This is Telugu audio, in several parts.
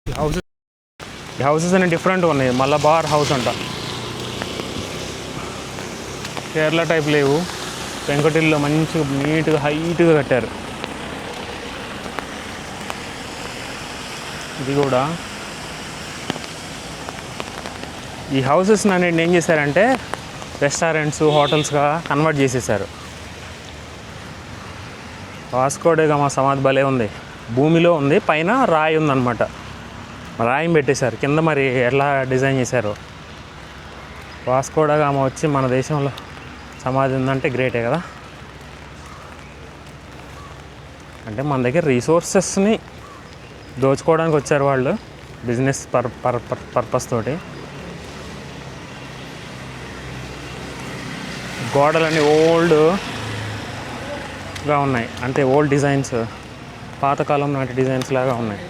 ఈ హౌసెస్ అన్ని డిఫరెంట్గా ఉన్నాయి. మలబార్ హౌస్ అంట, కేరళ టైప్ లేవు. పెంకుటిల్లో మంచిగా నీట్గా హైట్గా కట్టారు. ఇది కూడా ఈ హౌసెస్ అన్నిటిని ఏం చేశారంటే రెస్టారెంట్స్, హోటల్స్గా కన్వర్ట్ చేసేసారు. వాస్కో డి గామా సమాధి భలే ఉంది. భూమిలో ఉంది, పైన రాయి ఉందన్నమాట. రాయిని పెట్టేశారు కింద. మరి ఎలా డిజైన్ చేశారు. వాస్కో డి గామా వచ్చి మన దేశంలో సమాధి ఉందంటే గ్రేటే కదా. అంటే మన దగ్గర రీసోర్సెస్ని దోచుకోవడానికి వచ్చారు వాళ్ళు, బిజినెస్ పర్పస్ తోటి. గోడలన్నీ ఓల్డ్గా ఉన్నాయి, అంటే ఓల్డ్ డిజైన్స్, పాతకాలం నాటి డిజైన్స్ లాగా ఉన్నాయి.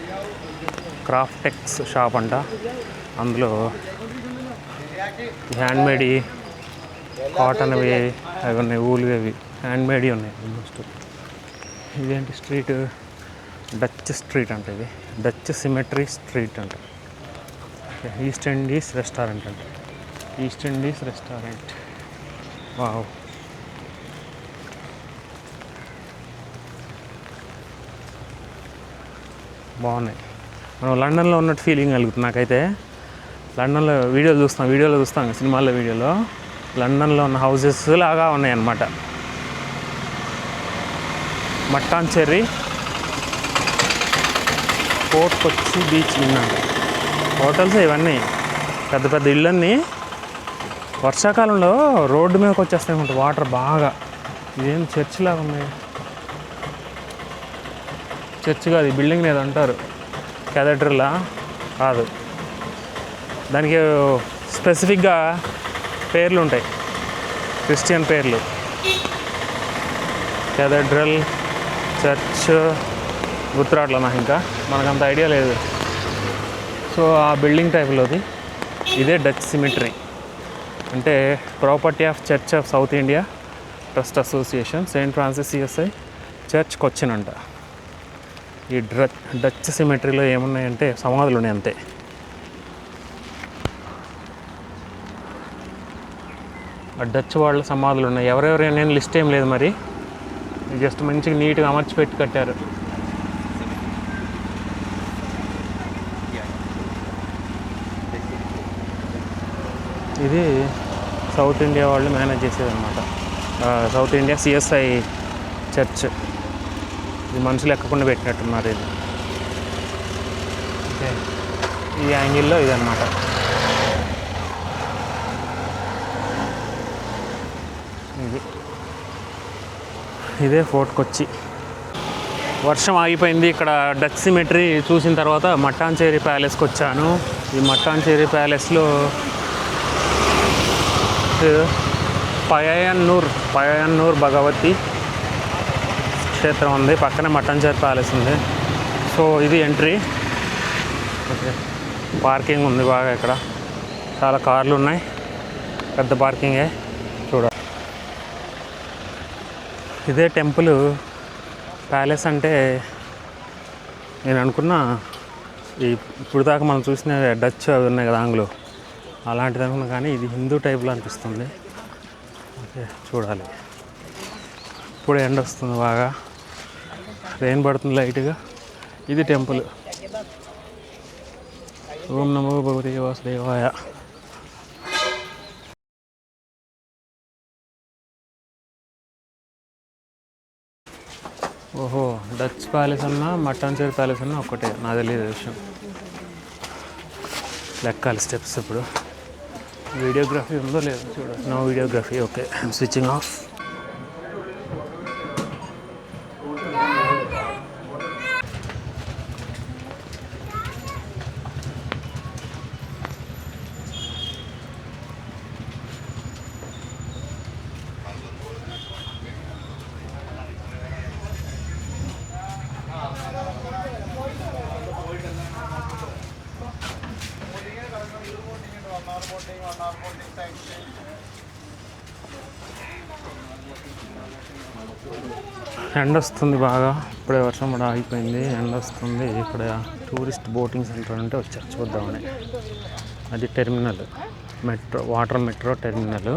క్రాఫ్టెక్స్ షాప్ అంట. అందులో హ్యాండ్మేడ్ కాటన్వి అవి ఉన్నాయి, ఊలువి అవి హ్యాండ్మేడ్ ఉన్నాయి ఆల్మోస్ట్. ఇదేంటి స్ట్రీట్, డచ్ స్ట్రీట్ అంట. ఇది డచ్ సిమెట్రీ స్ట్రీట్ అంట. ఈస్ట్ ఇండీస్ రెస్టారెంట్ అంట. East Indies restaurant. వావ్, బాగున్నాయి. మనం లండన్లో ఉన్నట్టు ఫీలింగ్ కలుగుతుంది నాకైతే. లండన్లో వీడియోలో చూస్తాం సినిమాల్లో, వీడియోలో లండన్లో ఉన్న హౌసెస్ లాగా ఉన్నాయన్నమాట. మట్టాన్చెర్రీ, ఫోర్ట్ కొచ్చి బీచ్ విన్నాను. హోటల్స్ ఇవన్నీ పెద్ద పెద్ద ఇళ్ళన్నీ వర్షాకాలంలో రోడ్డు మీదకి వచ్చేస్తాయి అన్నమాట వాటర్ బాగా. ఇదేం చర్చ్ లాగా ఉన్నాయి. చర్చ్ కాదు, ఈ బిల్డింగ్ ఏదో అంటారు, క్యాథడ్రలా కాదు. దానికి స్పెసిఫిక్గా పేర్లు ఉంటాయి, క్రిస్టియన్ పేర్లు. క్యాథడ్రల్, చర్చ్ గుర్తురాట్లా నాకు, ఇంకా మనకంత ఐడియా లేదు. సో ఆ బిల్డింగ్ టైప్లోది. ఇదే డచ్ సిమెట్రీ, అంటే property of church of south India trust association, Saint Francis CSI church Cochin అంట. ఈ డచ్ సిమెట్రీలో ఏమున్నాయంటే సమాధులు ఉన్నాయి అంతే. ఆ డచ్ వాళ్ళ సమాధులు ఉన్నాయి. ఎవరెవరు నేను లిస్ట్ ఏం లేదు మరి, జస్ట్ మంచిగా నీట్గా అమర్చి పెట్టి కట్టారు. ఇది సౌత్ ఇండియా వాళ్ళు మేనేజ్ చేసేది అనమాట. South India CSI church. ఇది మనుషులు ఎక్కకుండా పెట్టినట్టున్నారు. ఇది ఓకే, ఈ యాంగిల్లో ఇదన్నమాట. ఇదే ఫోర్ట్ కొచ్చి. వర్షం ఆగిపోయింది. ఇక్కడ డచ్ సిమెట్రీ చూసిన తర్వాత మట్టాన్చెర్రీ ప్యాలెస్కి వచ్చాను. ఈ మట్టాన్చెర్రీ ప్యాలెస్లో పయయన్నూర్ భగవతి క్షేత్రం ఉంది, పక్కనే మట్టాన్చెర్రీ ప్యాలెస్ ఉంది. సో ఇది ఎంట్రీ. ఓకే, పార్కింగ్ ఉంది బాగా. ఇక్కడ చాలా కార్లు ఉన్నాయి, పెద్ద పార్కింగే. చూడాలి. ఇదే టెంపుల్. ప్యాలెస్ అంటే నేను అనుకున్నా ఇప్పుడు దాకా మనం చూసిన డచ్ అవి ఉన్నాయి కదా, ఆంగ్లో, అలాంటిది అనుకున్నా. కానీ ఇది హిందూ టైప్లో అనిపిస్తుంది. ఓకే, చూడాలి. ఇప్పుడు ఎండ వస్తుంది బాగా, రెయిన్ పడుతుంది లైట్గా. ఇది టెంపుల్. ఓం నమో భగవతే వాసుదేవాయ. ఓహో, డచ్ ప్యాలెస్ అన్నా మట్టాన్చెర్రీ ప్యాలెస్ అన్నా ఒక్కటే, నాకు తెలియదు విషయం. లెక్కాలి స్టెప్స్. ఇప్పుడు వీడియోగ్రఫీ ఉందో లేదో చూడాలి. No videography. Okay, I'm switching off. ఎండ వస్తుంది బాగా, ఇప్పుడే వర్షం కూడా ఆగిపోయింది, ఎండ వస్తుంది. ఇక్కడ టూరిస్ట్ బోటింగ్ సెంటర్ అంటే వచ్చారు చూద్దామని. అది terminal, metro water metro terminal.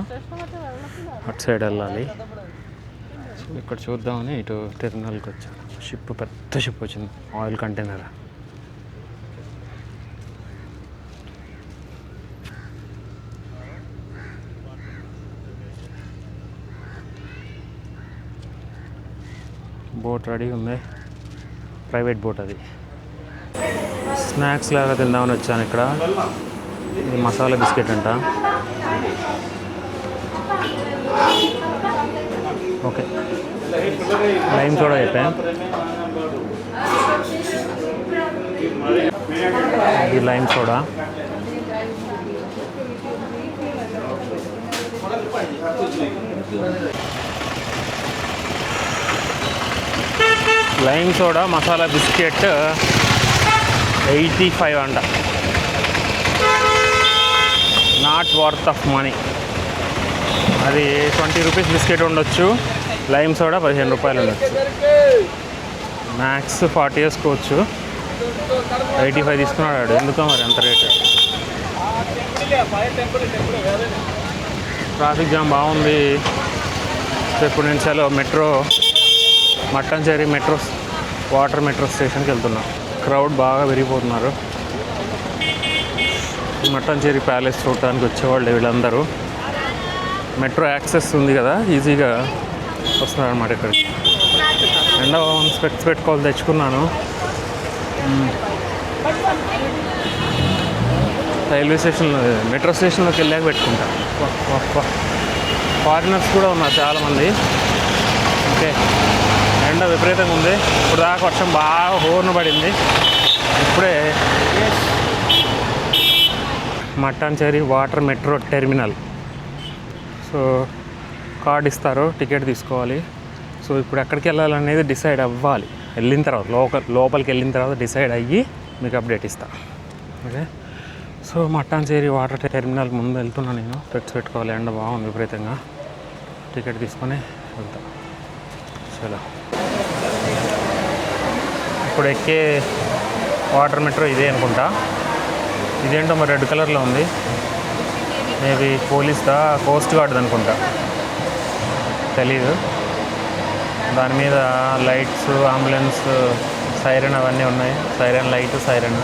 అటు సైడ్ వెళ్ళాలి. సో ఇక్కడ చూద్దామని ఇటు టెర్మినల్కి వచ్చాను. షిప్, పెద్ద షిప్ వచ్చింది, ఆయిల్ కంటైనర్. బోట్ రెడీ ఉంది, ప్రైవేట్ బోట్ అది. స్నాక్స్ లాగా తిందామని వచ్చాను. ఇక్కడ ఇది మసాలా బిస్కెట్ అంట. ఓకే, లైమ్ సోడా చెప్పాను. ఇది lime soda. Lime soda masala biscuit 85 అంట. Not worth of money. అది 20 రూపీస్ బిస్కెట్ ఉండొచ్చు, లైమ్ సోడా 15 రూపాయలు ఉండొచ్చు. మ్యాక్స్ 40 వేసుకోవచ్చు. 85 తీసుకున్నాడు. ఎందుకో మరి అంత రేటు. ట్రాఫిక్ జామ్ బాగుంది. ఇప్పుడు నేను చలో మెట్రో మట్టంచేరి మెట్రో వాటర్ మెట్రో స్టేషన్కి వెళ్తున్నాం. క్రౌడ్ బాగా పెరిగిపోతున్నారు. మట్టంచేరి ప్యాలెస్ చూడటానికి వచ్చేవాళ్ళు వీళ్ళందరూ. మెట్రో యాక్సెస్ ఉంది కదా, ఈజీగా వస్తున్నారు అన్నమాట ఇక్కడికి. ఎండ స్పెక్ట్స్ పెట్టుకోవాలి, తెచ్చుకున్నాను. రైల్వే స్టేషన్లో, మెట్రో స్టేషన్లోకి వెళ్ళాక పెట్టుకుంటా. ఫారినర్స్ కూడా ఉన్నారు చాలామంది. ఓకే, ఎండ విపరీతంగా ఉంది. ఇప్పుడు దాకా వర్షం బాగా హోర్న పడింది. ఇప్పుడే Mattancherry water metro terminal. So card ఇస్తారు, టికెట్ తీసుకోవాలి. సో ఇప్పుడు ఎక్కడికి వెళ్ళాలనేది డిసైడ్ అవ్వాలి. వెళ్ళిన తర్వాత లోపలికి వెళ్ళిన తర్వాత డిసైడ్ అయ్యి మీకు అప్డేట్ ఇస్తాను. ఓకే, సో మట్టంచేరి వాటర్ టెర్మినల్ ముందు వెళ్తున్నా నేను. పెట్టుకోవాలి, ఎండ బాగుంది విపరీతంగా. టికెట్ తీసుకొని వెళ్తా. చలో, ఇప్పుడు ఎక్కే వాటర్ మెట్రో ఇదే అనుకుంటా. ఇదేంటో మరి రెడ్ కలర్లో ఉంది. మేబీ పోలీస్దా, కోస్ట్ గార్డ్ అనుకుంటా, తెలీదు. దాని మీద లైట్స్, అంబులెన్స్, సైరన్ అవన్నీ ఉన్నాయి. Siren light, siren.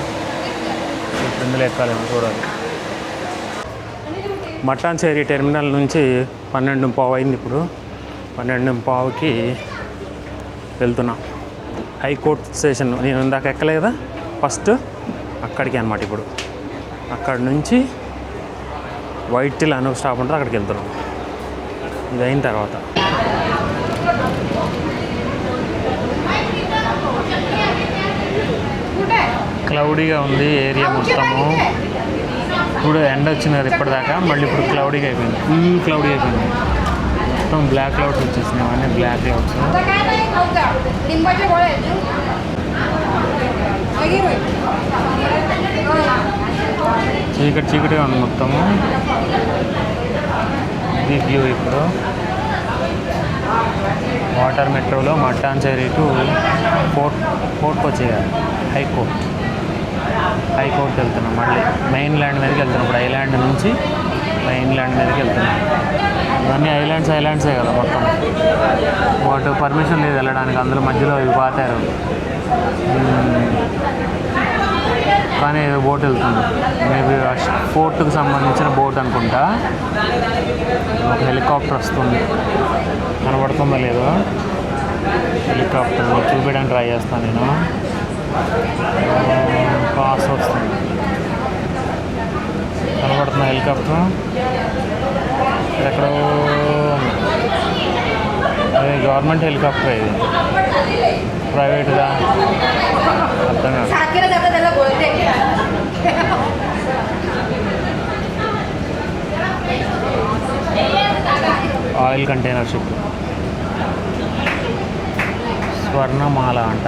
ఇప్పుడు ఇందులో ఎక్కాలేమో చూడాలి. మట్టంచేరి టెర్మినల్ నుంచి 12:15 అయింది. ఇప్పుడు 12:15కి వెళ్తున్నాం. హైకోర్ట్ స్టేషన్ నేను ఇందాక ఎక్కలే కదా ఫస్ట్, అక్కడికి అనమాట. ఇప్పుడు అక్కడి నుంచి వైటిల్ అనే స్టాప్ ఉంటుంది, అక్కడికి వెళ్తున్నాం. ఇది అయిన తర్వాత క్లౌడీగా ఉంది ఏరియా మొత్తము. ఇప్పుడు ఎండ వచ్చింది కదా ఇప్పటిదాకా, మళ్ళీ ఇప్పుడు క్లౌడీగా అయిపోయింది. ఫుల్ క్లౌడీ అయిపోయింది. మొత్తం బ్లాక్ క్లౌడ్స్ వచ్చేసినాయి. అన్నీ బ్లాక్ క్లౌడ్స్. చీకటిగా ఉంది మొత్తము. ఇది వ్యూ. ఇప్పుడు వాటర్ మెట్రోలో మట్టంచేరి టు ఫోర్ట్కి వచ్చేయాలి. హైకోర్ట్ వెళ్తున్నాం. మళ్ళీ మెయిన్ ల్యాండ్ మీదకి వెళ్తున్నాం. ఇప్పుడు ఐలాండ్ నుంచి మెయిన్ ల్యాండ్ మీదకి వెళ్తున్నాం. ఇవన్నీ ఐలాండ్సే కదా మొత్తం. వాటి పర్మిషన్ లేదు వెళ్ళడానికి, అందులో మధ్యలో ఇవి పాతారు. కానీ బోట్ వెళ్తుంది. మేబీ ఫోర్ట్కి సంబంధించిన బోట్ అనుకుంటా. ఒక హెలికాప్టర్ వస్తుంది, కనబడుతుందో లేదో. హెలికాప్టర్ చూపించడానికి ట్రై చేస్తాను నేను. పాస్ వస్తుంది, కనబడుతున్న హెలికాప్టర్. ఎక్కడో గవర్నమెంట్ హెలికాప్టర్, ఇది ప్రైవేట్గా అర్థం కాదు. ఆయిల్ కంటైనర్ షిప్ స్వర్ణమాల అంట.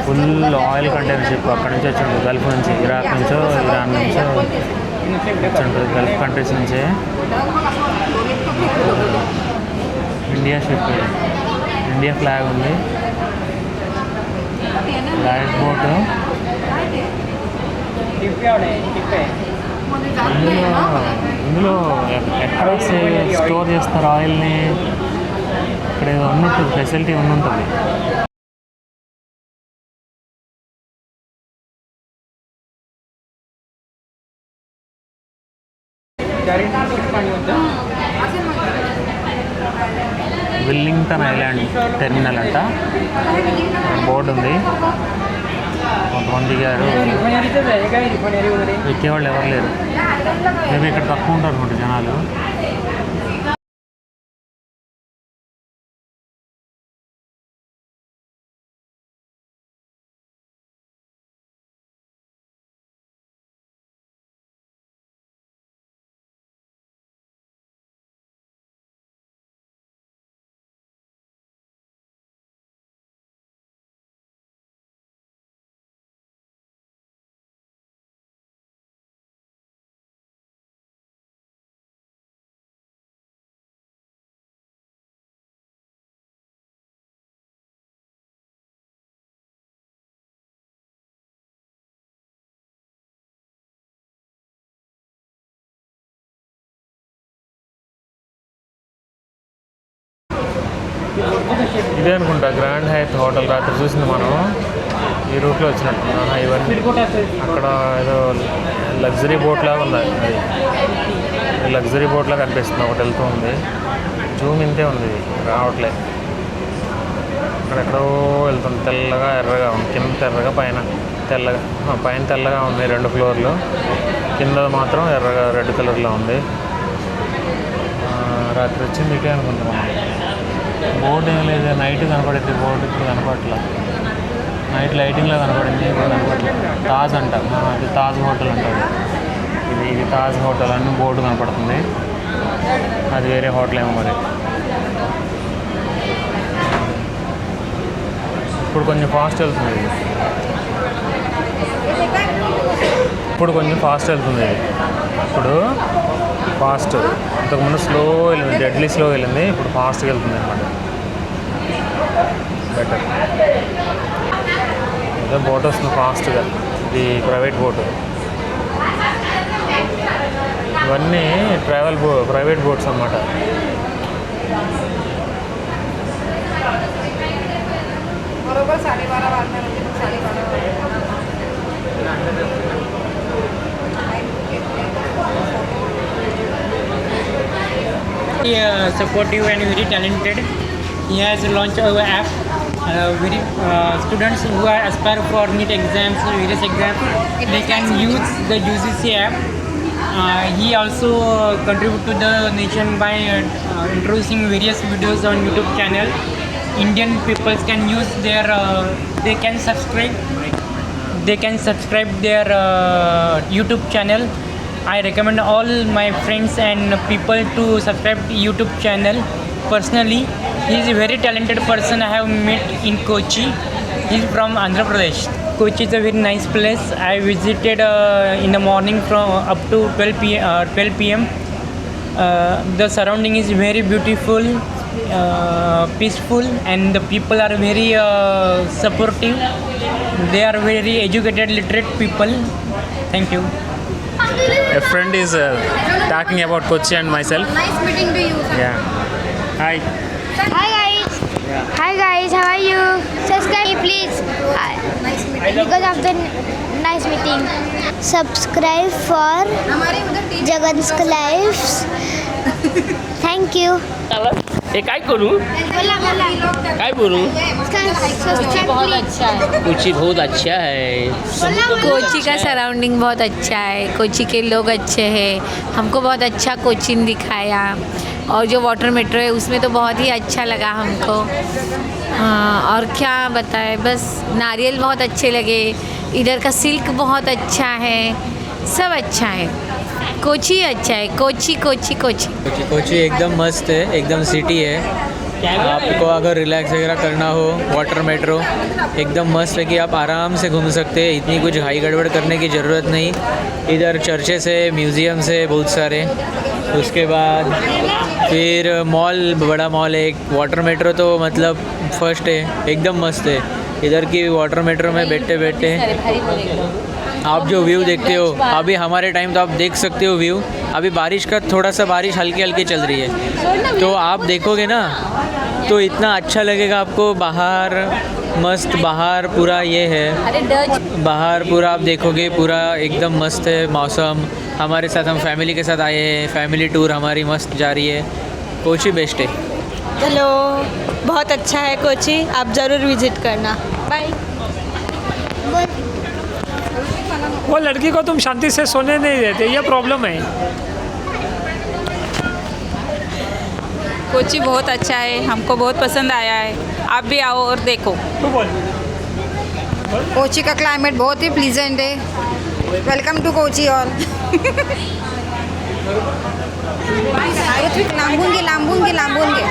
Full oil container ship. అక్కడి నుంచి వచ్చి ఉంటుంది, గల్ఫ్ నుంచి, ఇరాక్ నుంచో ఇరాన్ నుంచో వచ్చి ఉంటుంది, గల్ఫ్ కంట్రీస్ నుంచే. ఇండియా షిప్, ఇండియా ఫ్లాగ్ ఉంది, లైఫ్ బోటు. ఇందులో ఎక్కడ స్టోర్ చేస్తారు ఆయిల్ని, ఇక్కడ ఏదో ఉన్నట్టు ఫెసిలిటీ ఉంటుంది. విల్లింగ్టన్ ఐలాండ్ టెర్మినల్ అంట, బోర్డు ఉంది. కొంతమంది దిగారు, ఎక్కేవాళ్ళు ఎవరు లేరు. మేబీ ఇక్కడ తక్కువ ఉంటారు అనుకుంటా జనాలు. ఇదే అనుకుంటా గ్రాండ్ హైత్ హోటల్, రాత్రి చూసింది మనం. ఈ రూట్లో వచ్చినట్టు ఇవన్నీ. అక్కడ ఏదో లగ్జరీ బోట్ లాగా ఉంది, అది లగ్జరీ బోట్ లాగా కనిపిస్తుంది, ఒకటి వెళ్తూ ఉంది. జూమ్ ఇంతే ఉంది, రావట్లే. అక్కడెక్కడో వెళ్తుంది, తెల్లగా ఎర్రగా ఉంది. కింద తెల్లగా, పైన తెల్లగా. పైన తెల్లగా ఉంది 2 ఫ్లోర్లు, కింద మాత్రం ఎర్రగా రెడ్ కలర్లో ఉంది. రాత్రి వచ్చింది ఇదే అనుకుంటున్నాం. బోర్డు ఏం లేదు, నైట్ కనపడింది బోర్డు, ఇప్పుడు కనపడట్లా. నైట్ లైటింగ్లో కనపడింది, ఇప్పుడు కనపడట్లేదు. తాజ్ అంట, అది తాజ్ హోటల్ అంటారు. ఇది తాజ్ హోటల్ అని బోర్డు కనపడుతుంది, అది వేరే హోటల్ ఏమో మరి. ఇప్పుడు కొంచెం ఫాస్ట్ వెళ్తుంది ఇది, ఇప్పుడు ఫాస్ట్. ఇంతకుముందు స్లో వెళ్ళింది, డెడ్లీ స్లో వెళ్ళింది, ఇప్పుడు ఫాస్ట్గా వెళ్తుంది అనమాట. బెటర్. ఏదో బోట్ వస్తుంది ఫాస్ట్గా, ఇది ప్రైవేట్ బోటు. ఇవన్నీ ప్రైవేట్ బోట్స్ అన్నమాట. Supportive and very talented. He has launched our app. Very students who are aspire for NEET exams, various exams, they can use the UGC app. He also contribute to the nation by introducing various videos on YouTube channel. Indian people can use their they can subscribe their YouTube channel. I recommend all my friends and people to subscribe YouTube channel. Personally, he is a very talented person I have met in Kochi. He is from Andhra Pradesh. Kochi is a very nice place. I visited in the morning from up to 12 p.m. The surrounding is very beautiful, peaceful, and the people are very supportive. They are very educated, literate people. Thank you. A friend is talking about Kochi and myself. Nice meeting to you, sir. Yeah. Hi. Hi guys. Yeah. Hi guys, how are you? Subscribe please. Nice meeting. Because of the nice meeting. Subscribe for Jagan's Lives. Thank you. ये काय करूँ काय बोलूँ कोची बहुत अच्छा है. कोची बहुत अच्छा है। कोची का सराउंडिंग बहुत अच्छा है, कोची के लोग अच्छे हैं, हमको बहुत अच्छा कोचिंग दिखाया, और जो वाटर मेट्रो है उसमें तो बहुत ही अच्छा लगा हमको। और क्या बताए, बस नारियल बहुत अच्छे लगे, इधर का सिल्क बहुत अच्छा है, सब अच्छा है। कोची अच्छा है, कोची कोची कोची कोची एकदम मस्त है, एकदम सिटी है, आपको अगर रिलैक्स वगैरह करना हो, वाटर मेट्रो एकदम मस्त है कि आप आराम से घूम सकते हैं, इतनी कुछ हाई गड़बड़ करने की ज़रूरत नहीं। इधर चर्चेस है, म्यूज़ियम्स है बहुत सारे। उसके बाद फिर मॉल, बड़ा मॉल है एक। वाटर मेट्रो तो मतलब फर्स्ट है, एकदम मस्त है। इधर की वाटर मेट्रो में बैठते बैठते आप जो व्यू देखते हो, अभी हमारे टाइम तो आप देख सकते हो व्यू। अभी बारिश का थोड़ा सा बारिश हल्की हल्की चल रही है, तो आप देखोगे ना तो इतना अच्छा लगेगा आपको। बाहर मस्त, बाहर पूरा ये है, बाहर पूरा आप देखोगे पूरा एकदम मस्त है मौसम। हमारे साथ हम फैमिली के साथ आए हैं, फैमिली टूर हमारी मस्त जा रही है। कोची बेस्ट है। हेलो, बहुत अच्छा है कोची, आप ज़रूर विजिट करना। बाय। वो लड़की को तुम शांति से सोने नहीं देते, ये प्रॉब्लम है। कोची बहुत अच्छा है, हमको बहुत पसंद आया है, आप भी आओ और देखो। तू बोल। कोची का क्लाइमेट बहुत ही प्लीजेंट है। Welcome to Kochi all. लांबून घे।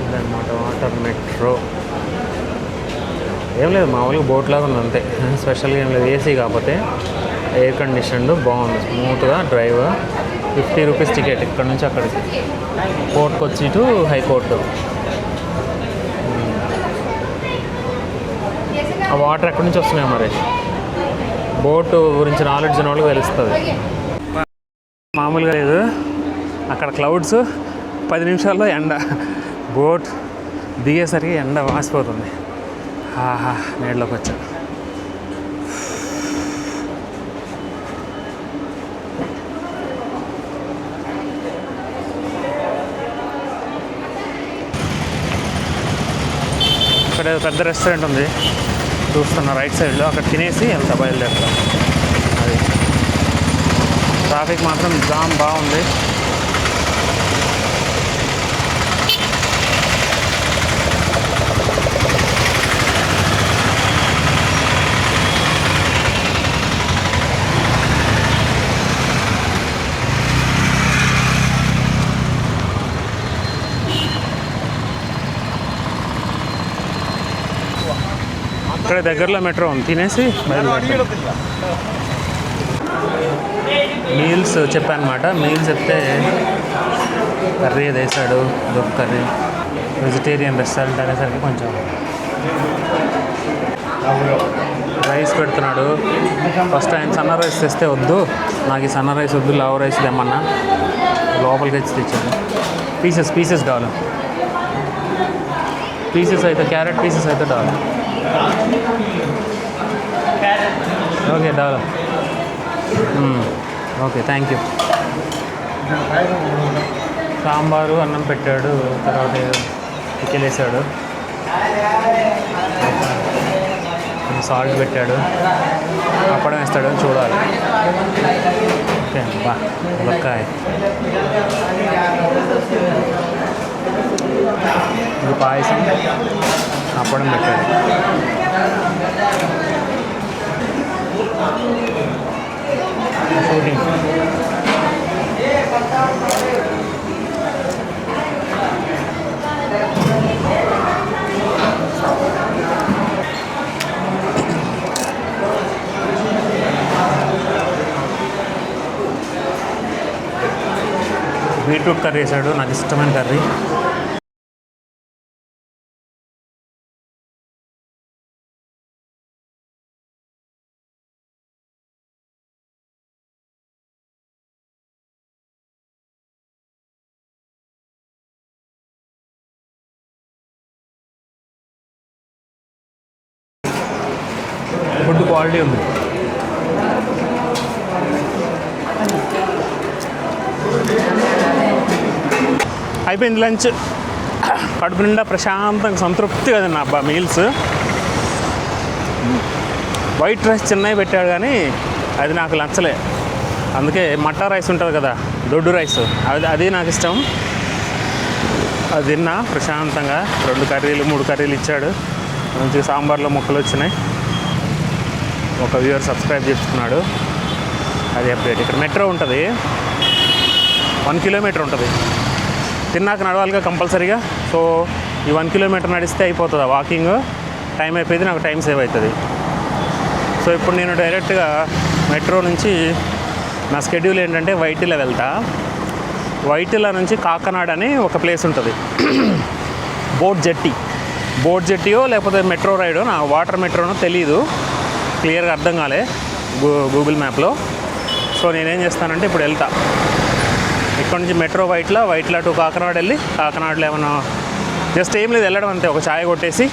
ఇదన్నమాట వాటర్ మెట్రో. ఏం లేదు, మామూలుగా బోట్ లాగా ఉంది అంతే, స్పెషల్గా ఏం లేదు. ఏసీ కాకపోతే ఎయిర్ కండిషన్డ్, బాగుంది, స్మూత్గా డ్రైవ్. 50 రూపీస్ టికెట్ ఇక్కడ నుంచి అక్కడికి, కోర్టుకు వచ్చి టు హైకోర్టు. ఆ వాటర్ ఎక్కడి నుంచి వస్తున్నాయి మరి, బోటు గురించి నాలెడ్జ్ ఉన్న వాళ్ళకి తెలుస్తుంది. మామూలుగా లేదు, అక్కడ క్లౌడ్స్, 10 నిమిషాల్లో ఎండ. బోట్ దిగేసరికి ఎండ వాసిపోతుంది. ఆహా, నీళ్ళలోకి వచ్చా. ఇక్కడ పెద్ద రెస్టారెంట్ ఉంది చూస్తున్నా రైట్ సైడ్లో, అక్కడ తినేసి వెళ్తా, బయలుదేరుతా. అది ట్రాఫిక్ మాత్రం జామ్ బాగుంది. ఇక్కడ దగ్గరలో మెట్రో ఉంది, తినేసి బయలుదేరుతాం. మీల్స్ చెప్పానమాట. మీల్స్ చెప్తే కర్రీ వేసాడు, దొక్క కర్రీ, వెజిటేరియన్ రెస్టారెంట్ అనేసరికి కొంచెం రైస్ పెడుతున్నాడు. ఫస్ట్ ఆయన సన్న రైస్ తెస్తే వద్దు, నాకు ఈ సన్న రైస్ వద్దు, లావ్ రైస్ తెమ్మన్నా. లోపలికి వచ్చి తెచ్చాడు. పీసెస్ కావాలి, పీసెస్ అయితే క్యారెట్ పీసెస్ అయితే డాలు. ఓకే డాలు, ఓకే థ్యాంక్ యూ. సాంబారు అన్నం పెట్టాడు, తర్వాత పికిలేసాడు, సాల్ట్ పెట్టాడు, అప్పడం వేస్తాడు, చూడాలి. ఓకే బా, ములక్కాయ, ఇది పాయసం, అప్పడం పెట్టాడు. షూటింగ్ బీట్రూట్ కర్రీ వేసాడు, నాకు ఇష్టమైన కర్రీ. ఫుడ్ క్వాలిటీ ఉంది. అయిపోయింది లంచ్, కడుపు నిండా ప్రశాంతంగా సంతృప్తిగా తిన్నా అబ్బా. మీల్స్ వైట్ రైస్ చిన్నవి పెట్టాడు కానీ అది నాకు నచ్చలే, అందుకే మట్టా రైస్ ఉంటుంది కదా, దొడ్డు రైస్, అది నాకు ఇష్టం. అది తిన్నా ప్రశాంతంగా. 2 కర్రీలు 3 కర్రీలు ఇచ్చాడు, మంచి సాంబార్లో ముక్కలు వచ్చినాయి. ఒక వ్యూవర్ సబ్స్క్రైబ్ చేసుకున్నాడు, అది అప్డేట్. ఇక్కడ మెట్రో ఉంటుంది, 1 కిలోమీటర్ ఉంటుంది. తిన్నాక నడవాలిగా కంపల్సరీగా. సో ఈ 1 కిలోమీటర్ నడిస్తే అయిపోతుంది వాకింగ్. టైం అయిపోయింది, నాకు టైం సేవ్ అవుతుంది. సో ఇప్పుడు నేను డైరెక్ట్గా మెట్రో నుంచి నా స్కెడ్యూల్ ఏంటంటే వైటిలా వెళ్తా. వైటిలా నుంచి కాకనాడ అని ఒక ప్లేస్ ఉంటుంది, బోట్ జెట్టీయో లేకపోతే మెట్రో రైడో, నా వాటర్ మెట్రోనో తెలీదు, క్లియర్గా అర్థం కాలే గూగుల్ మ్యాప్లో. సో నేనేం చేస్తానంటే ఇప్పుడు వెళ్తా ఇక్కడ నుంచి మెట్రో వైట్లా టు కాకినాడ వెళ్ళి, కాకినాడలో ఏమన్నా జస్ట్ ఏం లేదు వెళ్ళడం అంతే, ఒక ఛాయ్ కొట్టేసి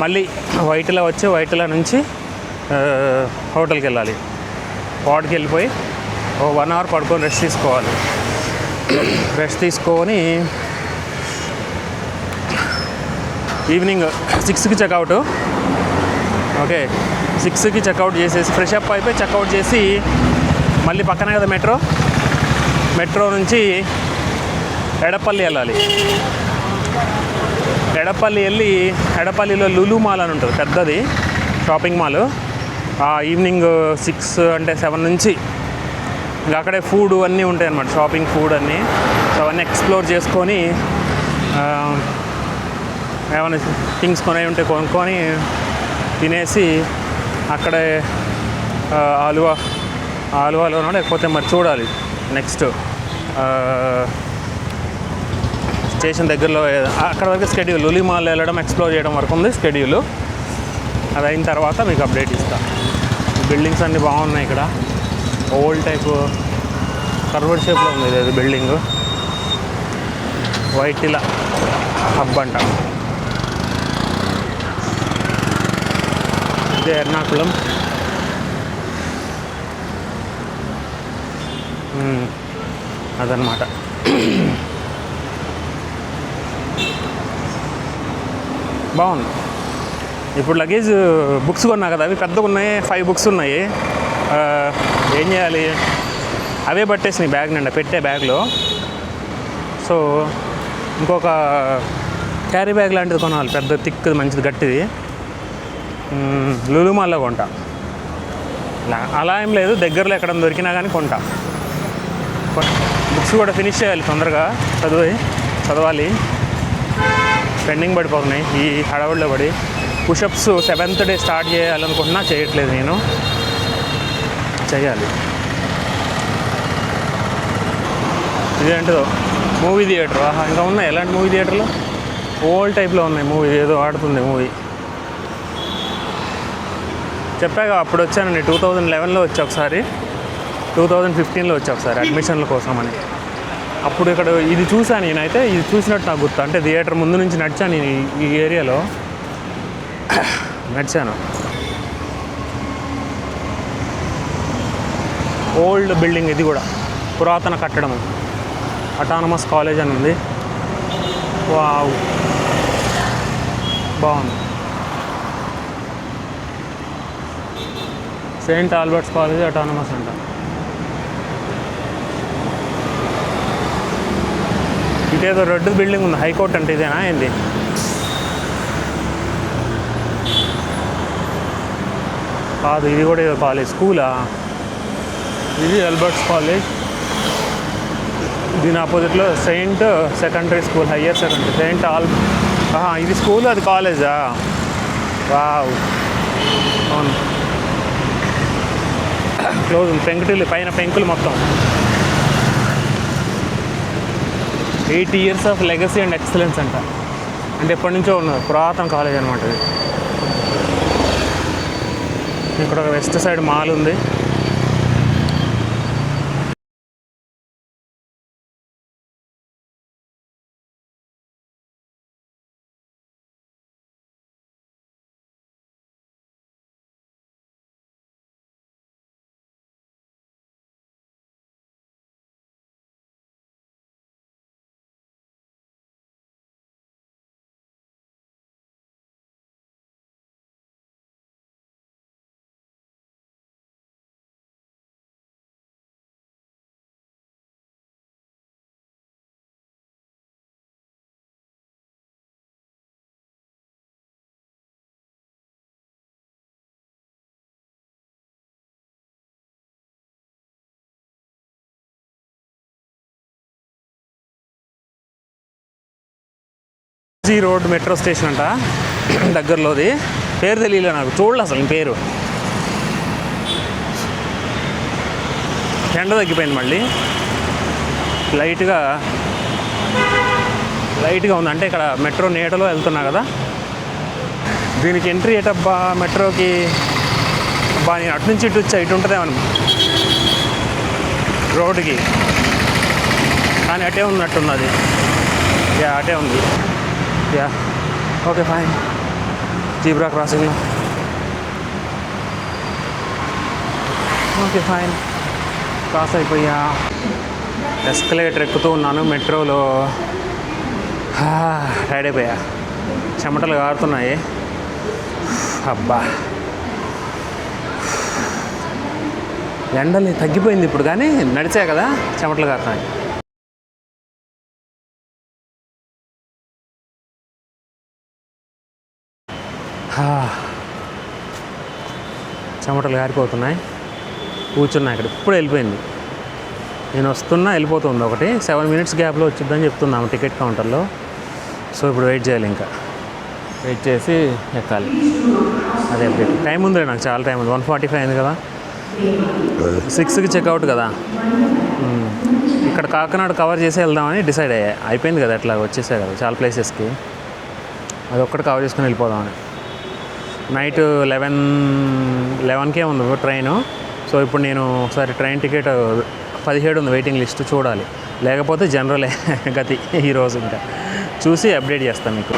మళ్ళీ వైట్లా నుంచి హోటల్కి వెళ్ళాలి. వార్డ్కి వెళ్ళిపోయి 1 అవర్ పడుకొని రెస్ట్ తీసుకోవాలి. రెస్ట్ తీసుకొని ఈవినింగ్ 6కి చెక్అవుట్. ఓకే, 6కి చెక్అవుట్ చేసేసి ఫ్రెష్ అప్ అయిపోయి చెక్అవుట్ చేసి మళ్ళీ పక్కనే కదా మెట్రో నుంచి ఎడపల్లి వెళ్ళాలి. ఎడపల్లి వెళ్ళి ఎడపల్లిలో లులు మాల్ అని ఉంటుంది, పెద్దది షాపింగ్ మాల్. ఈవినింగ్ 6 అంటే 7 నుంచి ఇంకా అక్కడే ఫుడ్ అన్నీ ఉంటాయి అన్నమాట, షాపింగ్ ఫుడ్ అన్నీ. సో అవన్నీ ఎక్స్ప్లోర్ చేసుకొని ఏమైనా థింగ్స్ ఉంటే కొనుక్కొని తినేసి అక్కడే ఆలువాలోనో లేకపోతే మరి చూడాలి నెక్స్ట్ స్టేషన్ దగ్గరలో అక్కడ వరకు స్కెడ్యూల్. లులు మాల్ వెళ్ళడం ఎక్స్ప్లోర్ చేయడం వరకు ఉంది స్కెడ్యూల్. అది అయిన తర్వాత మీకు అప్డేట్ ఇస్తాను. బిల్డింగ్స్ అన్నీ బాగున్నాయి ఇక్కడ, ఓల్డ్ టైప్ కర్వర్డ్ షేప్లో ఉంది ఇది బిల్డింగ్. వైటిలా హబ్ అంట. ఇదే ఎర్నాకుళం. అదనమాట. బాగుంది. ఇప్పుడు లగేజ్ బుక్స్ కొన్నా కదా, అవి పెద్దగా ఉన్నాయి, 5 బుక్స్ ఉన్నాయి. ఏం చేయాలి, అవే పట్టేసినాయి బ్యాగ్ నిండా, పెట్టే బ్యాగ్లో. సో ఇంకొక క్యారీ బ్యాగ్ లాంటిది కొనాలి, పెద్ద థిక్ మంచిది గట్టిది. లులు మాల్లో కొంటా. అలా ఏం లేదు, దగ్గరలో ఎక్కడ దొరికినా కానీ కొంటా. బుక్స్ కూడా ఫినిష్ చేయాలి తొందరగా, చదవాలి. పెండింగ్ పడిపోతున్నాయి ఈ హడావుడిలో పడి. పుషప్స్ 7th డే స్టార్ట్ చేయాలనుకుంటున్నా, చేయట్లేదు నేను, చేయాలి. ఇదేంటిదో మూవీ థియేటర్. ఇంకా ఉన్నాయి ఎలాంటి మూవీ థియేటర్లు, ఓల్డ్ టైప్లో ఉన్నాయి. మూవీ ఏదో ఆడుతుంది మూవీ. చెప్పాక అప్పుడు వచ్చాను నేను, 2011లో వచ్చా ఒకసారి, 2015లో వచ్చా ఒకసారి అడ్మిషన్ల కోసమని. అప్పుడు ఇక్కడ ఇది చూశాను నేనైతే, ఇది చూసినట్టు నాకు గుర్తు. అంటే థియేటర్ ముందు నుంచి నడిచాను నేను, ఈ ఏరియాలో నడిచాను. ఓల్డ్ బిల్డింగ్ ఇది కూడా, పురాతన కట్టడం. అటానమస్ కాలేజ్ అని ఉంది. వావ్, బాగుంది. సెయింట్ ఆల్బర్ట్స్ కాలేజ్ అటానమస్ అంట. ఇదేదో రెడ్ బిల్డింగ్ ఉంది, హైకోర్టు అంటే ఇదేనా ఏంది? కాదు, ఇది కూడా ఏదో కాలేజ్, స్కూలా ఇది? Albert's college. దీని ఆపోజిట్లో Saint secondary school, higher secondary, Saint ఇది స్కూల్, అది కాలేజా? వావ్, అవును. క్లోజ్, పెంకుటిల్లు పైన, పెంకులు మొత్తం. 8 years of legacy and excellence అంట. అంటే ఎప్పటి నుంచో ఉన్నది, పురాతన కాలేజ్ అనమాట ఇది. ఇక్కడ ఒక వెస్ట్ సైడ్ మాల్ ఉంది. ఎస్జీ రోడ్ మెట్రో స్టేషన్ అంట దగ్గరలోది. పేరు తెలియలే నాకు, చూడలే అసలు పేరు. ఎండ తగ్గిపోయింది మళ్ళీ, లైట్గా ఉంది. అంటే ఇక్కడ మెట్రో నీడలో వెళ్తున్నా కదా. దీనికి ఎంట్రీ ఏటబ్బా మెట్రోకి? అబ్బా నేను అటు నుంచి ఇటు వచ్చా, ఇటు ఉంటుందేమని రోడ్డుకి, కానీ అటే ఉన్నట్టున్నది. యా అటే ఉంది. Yeah okay fine. జీబ్రా క్రాసింగ్లో ఓకే ఫైన్, క్రాస్ అయిపోయా. ఎస్కలేటర్ ఎక్కుతూ ఉన్నాను మెట్రోలో. టైడ్ అయిపోయా, చెమటలు కారుతున్నాయి. అబ్బా ఎండలు తగ్గిపోయింది ఇప్పుడు, కానీ నడిచా కదా చెమటలు కారుతున్నాయి. చెమటలు కారిపోతున్నాయి. కూర్చున్నా ఇక్కడ, ఇప్పుడు వెళ్ళిపోయింది. నేను వస్తున్నా వెళ్ళిపోతుంది ఒకటి. 7 minutes గ్యాప్లో వచ్చిద్దని చెప్తున్నాము టికెట్ కౌంటర్లో. సో ఇప్పుడు వెయిట్ చేయాలి, ఇంకా వెయిట్ చేసి ఎక్కాలి. అదే అప్డేట్. టైం ఉంది, నాకు చాలా టైం ఉంది. 1:45 అయింది కదా, 6కి చెక్అవుట్ కదా. ఇక్కడ కాకినాడ కవర్ చేసి వెళ్దామని డిసైడ్ అయ్యా. అయిపోయింది కదా, అట్లా వచ్చేసా కదా చాలా ప్లేసెస్కి. అది ఒక్కటి కవర్ చేసుకుని వెళ్ళిపోదామని. నైట్ 11కే ఉంది ట్రైను. సో ఇప్పుడు నేను ఒకసారి ట్రైన్ టికెట్ 17 ఉంది వెయిటింగ్ లిస్ట్, చూడాలి. లేకపోతే జనరలే గతి ఈరోజు. ఇంకా చూసి అప్డేట్ చేస్తాను మీకు.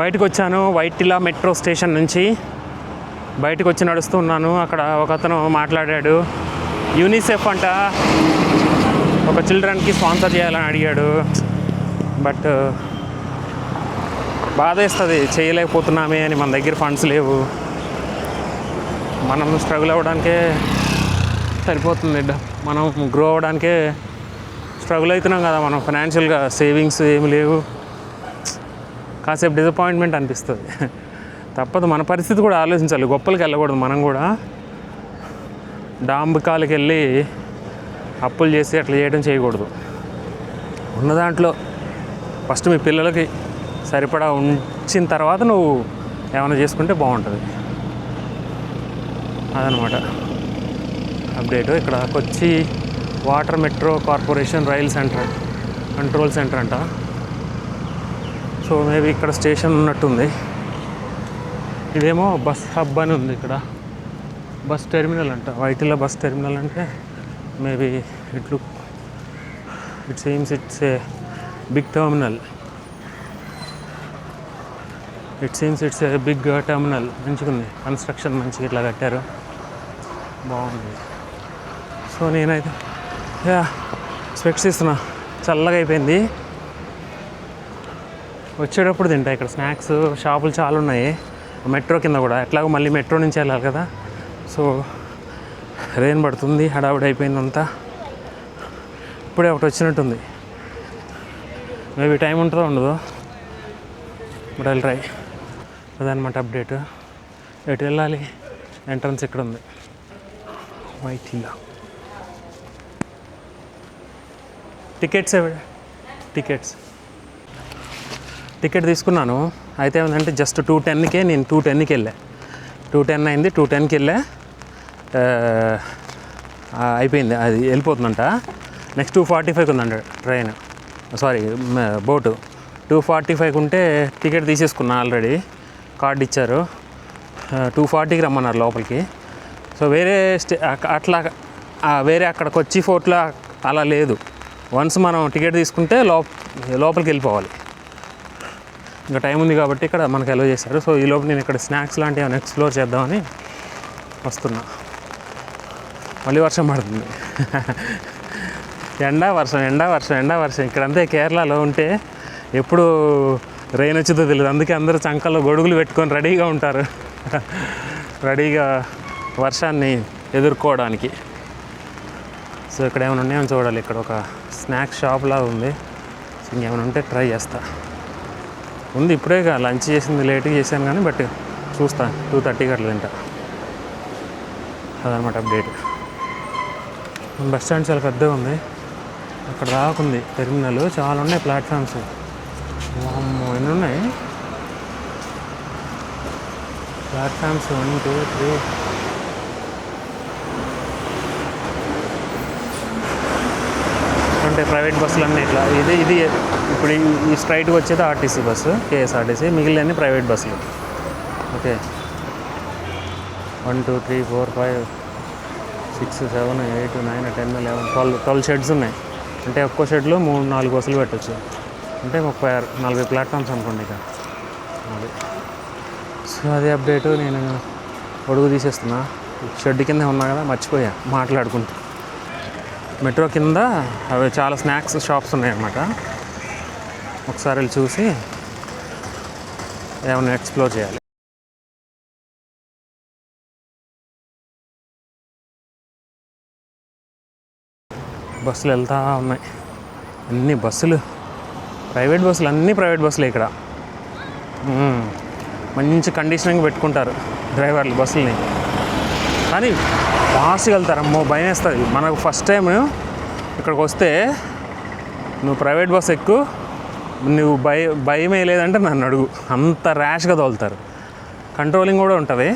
బయటకు వచ్చాను వైటిలా మెట్రో స్టేషన్ నుంచి. బయటకు వచ్చి నడుస్తూ ఉన్నాను. అక్కడ ఒక అతను మాట్లాడాడు. యూనిసెఫ్ అంట ఒక చిల్డ్రన్కి స్పాన్సర్ చేయాలని అడిగాడు. బట్ బాధేస్తుంది, చేయలేకపోతున్నామే అని. మన దగ్గర ఫండ్స్ లేవు, మనం స్ట్రగుల్ అవ్వడానికే సరిపోతుంది. మనం గ్రో అవ్వడానికే స్ట్రగుల్ అవుతున్నాం కదా మనం. ఫైనాన్షియల్గా సేవింగ్స్ ఏమి లేవు. కాసేపు డిసప్పాయింట్మెంట్ అనిపిస్తుంది. తప్పదు, మన పరిస్థితి కూడా ఆలోచించాలి. గొప్పలకి వెళ్ళకూడదు మనం కూడా. డాంబికాలకి వెళ్ళి అప్పులు చేసి అట్లా చేయకూడదు. ఉన్న దాంట్లో ఫస్ట్ మీ పిల్లలకి సరిపడా ఉంచిన తర్వాత నువ్వు ఏమైనా చేసుకుంటే బాగుంటుంది. అదనమాట అప్డేట్. ఇక్కడ Kochi water metro corporation rail centre control centre అంట. సో మేబీ ఇక్కడ స్టేషన్ ఉన్నట్టుంది. ఇదేమో బస్ హబ్ అని ఉంది. ఇక్కడ బస్ టెర్మినల్ అంట. వైటిలా బస్ టెర్మినల్ అంటే maybe it seems it's a big terminal. Big terminal. మంచిగా ఉంది, కన్స్ట్రక్షన్ మంచిగా ఇట్లా కట్టారు, బాగుంది. సో నేనైతే స్పెక్ట్స్ ఇస్తున్నా, చల్లగా అయిపోయింది. వచ్చేటప్పుడు తింటా. ఇక్కడ స్నాక్స్ షాపులు చాలా ఉన్నాయి మెట్రో కింద కూడా. ఎట్లాగో మళ్ళీ మెట్రో నుంచి వెళ్ళాలి కదా. సో రెయిన్ పడుతుంది, హడావుడి అయిపోయిందంతా. ఇప్పుడే ఒకటి వచ్చినట్టుంది. మేబీ టైం ఉంటుందో ఉండదో, బట్ ఐల్ ట్రై. అదనమాట అప్డేట్. ఎటు వెళ్ళాలి? ఎంట్రన్స్ ఇక్కడ ఉంది, వైటిలా. టికెట్ తీసుకున్నాను. అయితే ఏమందంటే జస్ట్ 2:10కే నేను 2:10కి వెళ్ళా. 2:10 అయింది. 2:10కి వెళ్ళా, అయిపోయింది. అది వెళ్ళిపోతుందంట. నెక్స్ట్ 2:45కి ఉందంట ట్రైన్, సారీ బోటు. 2:45కి ఉంటే టికెట్ తీసేసుకున్నా ఆల్రెడీ, కార్డు ఇచ్చారు. 2:40కి రమ్మన్నారు లోపలికి. సో వేరే అట్లా వేరే అక్కడ కొచ్చి ఫోర్ట్లో అలా లేదు. వన్స్ మనం టికెట్ తీసుకుంటే లోపలికి వెళ్ళిపోవాలి. ఇంకా టైం ఉంది కాబట్టి ఇక్కడ మనకు అలో చేశారు. సో ఈ లోపు నేను ఇక్కడ స్నాక్స్ లాంటివి ఏమైనా ఎక్స్ప్లోర్ చేద్దామని వస్తున్నా. మళ్ళీ వర్షం పడుతుంది. ఎండ వర్షం. ఇక్కడంతే కేరళలో ఉంటే ఎప్పుడు రెయిన్ వచ్చిందో తెలియదు. అందుకే అందరూ చంకల్లో గొడుగులు పెట్టుకొని రెడీగా ఉంటారు, రెడీగా వర్షాన్ని ఎదుర్కోవడానికి. సో ఇక్కడ ఏమైనా ఉన్నాయని చూడాలి. ఇక్కడ ఒక స్నాక్స్ షాప్ లాగా ఉంది. సో ఇంకేమైనా ఉంటే ట్రై చేస్తా. ఉంది ఇప్పుడే లంచ్ చేసింది లేట్గా చేశాను కానీ, బట్ చూస్తా 2:30కి అట్లా తింటా. అదనమాట అప్డేట్. బస్ స్టాండ్ చాలా పెద్దగా ఉంది, అక్కడ రాకుంది టెర్మినల్, చాలా ఉన్నాయి ప్లాట్ఫామ్స్. ఎన్ని ఉన్నాయి ప్లాట్ఫామ్స్? 1 2 3. అంటే ప్రైవేట్ బస్సులు అన్నీ ఇట్లా. ఇది ఇప్పుడు ఈ స్ట్రైట్గా వచ్చేది ఆర్టీసీ బస్సు, కేఎస్ఆర్టీసీ. మిగిలిన ప్రైవేట్ బస్సులు. ఓకే, 1 2 3 4 5 6 7 8 9 10 11 12 షెడ్స్ ఉన్నాయి. అంటే ఒక్కో షెడ్లో 3-4 బస్సులు పెట్టచ్చు. అంటే 36-40 ప్లాట్ఫామ్స్ అనుకోండి ఇక. అది సో అదే అప్డేటు. నేను గొడుగు తీసేస్తున్నా, షెడ్ కింద ఉన్నా కదా, మర్చిపోయా మాట్లాడుకుంటూ. మెట్రో కింద అవి చాలా స్నాక్స్ షాప్స్ ఉన్నాయన్నమాట. ఒకసారి వెళ్ళి చూసి ఏమైనా ఎక్స్ప్లోర్ చేయాలి. బస్సులు వెళ్తూ ఉన్నాయి, అన్ని బస్సులు ప్రైవేట్ బస్సులు, అన్నీ ప్రైవేట్ బస్సులే ఇక్కడ. మంచి కండిషనింగ్ పెట్టుకుంటారు డ్రైవర్లు బస్సులని, కానీ ఫాస్ట్గా వెళ్తారు. అమ్మో భయం వేస్తుంది. మనకు ఫస్ట్ టైం ఇక్కడికి వస్తే నువ్వు ప్రైవేట్ బస్సు ఎక్కువ, నువ్వు భయమే లేదంటే నన్ను అడుగు, అంత ర్యాష్గా తోలుతారు. కంట్రోలింగ్ కూడా ఉంటుంది.